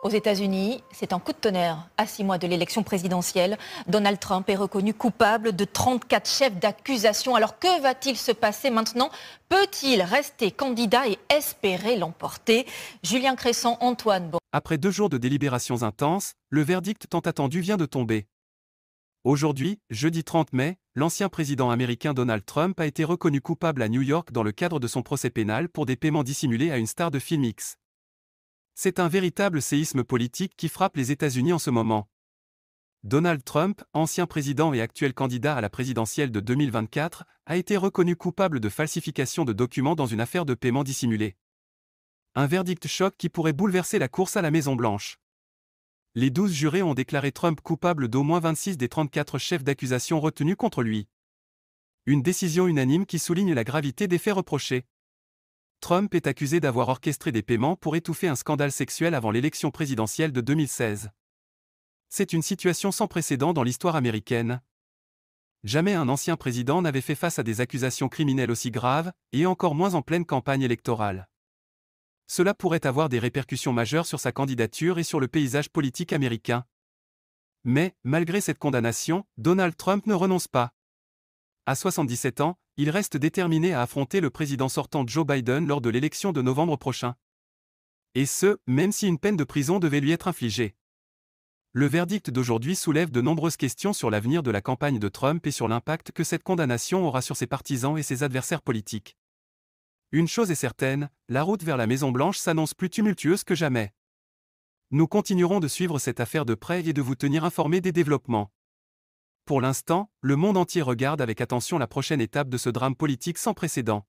Aux États-Unis, c'est un coup de tonnerre. À 6 mois de l'élection présidentielle, Donald Trump est reconnu coupable de 34 chefs d'accusation. Alors que va-t-il se passer maintenant? Peut-il rester candidat et espérer l'emporter? Julien Cresson, Antoine Bon. Après 2 jours de délibérations intenses, le verdict tant attendu vient de tomber. Aujourd'hui, jeudi 30 mai, l'ancien président américain Donald Trump a été reconnu coupable à New York dans le cadre de son procès pénal pour des paiements dissimulés à une star de film X. C'est un véritable séisme politique qui frappe les États-Unis en ce moment. Donald Trump, ancien président et actuel candidat à la présidentielle de 2024, a été reconnu coupable de falsification de documents dans une affaire de paiement dissimulé. Un verdict choc qui pourrait bouleverser la course à la Maison-Blanche. Les 12 jurés ont déclaré Trump coupable d'au moins 26 des 34 chefs d'accusation retenus contre lui. Une décision unanime qui souligne la gravité des faits reprochés. Trump est accusé d'avoir orchestré des paiements pour étouffer un scandale sexuel avant l'élection présidentielle de 2016. C'est une situation sans précédent dans l'histoire américaine. Jamais un ancien président n'avait fait face à des accusations criminelles aussi graves, et encore moins en pleine campagne électorale. Cela pourrait avoir des répercussions majeures sur sa candidature et sur le paysage politique américain. Mais, malgré cette condamnation, Donald Trump ne renonce pas. À 77 ans, il reste déterminé à affronter le président sortant Joe Biden lors de l'élection de novembre prochain. Et ce, même si une peine de prison devait lui être infligée. Le verdict d'aujourd'hui soulève de nombreuses questions sur l'avenir de la campagne de Trump et sur l'impact que cette condamnation aura sur ses partisans et ses adversaires politiques. Une chose est certaine, la route vers la Maison-Blanche s'annonce plus tumultueuse que jamais. Nous continuerons de suivre cette affaire de près et de vous tenir informés des développements. Pour l'instant, le monde entier regarde avec attention la prochaine étape de ce drame politique sans précédent.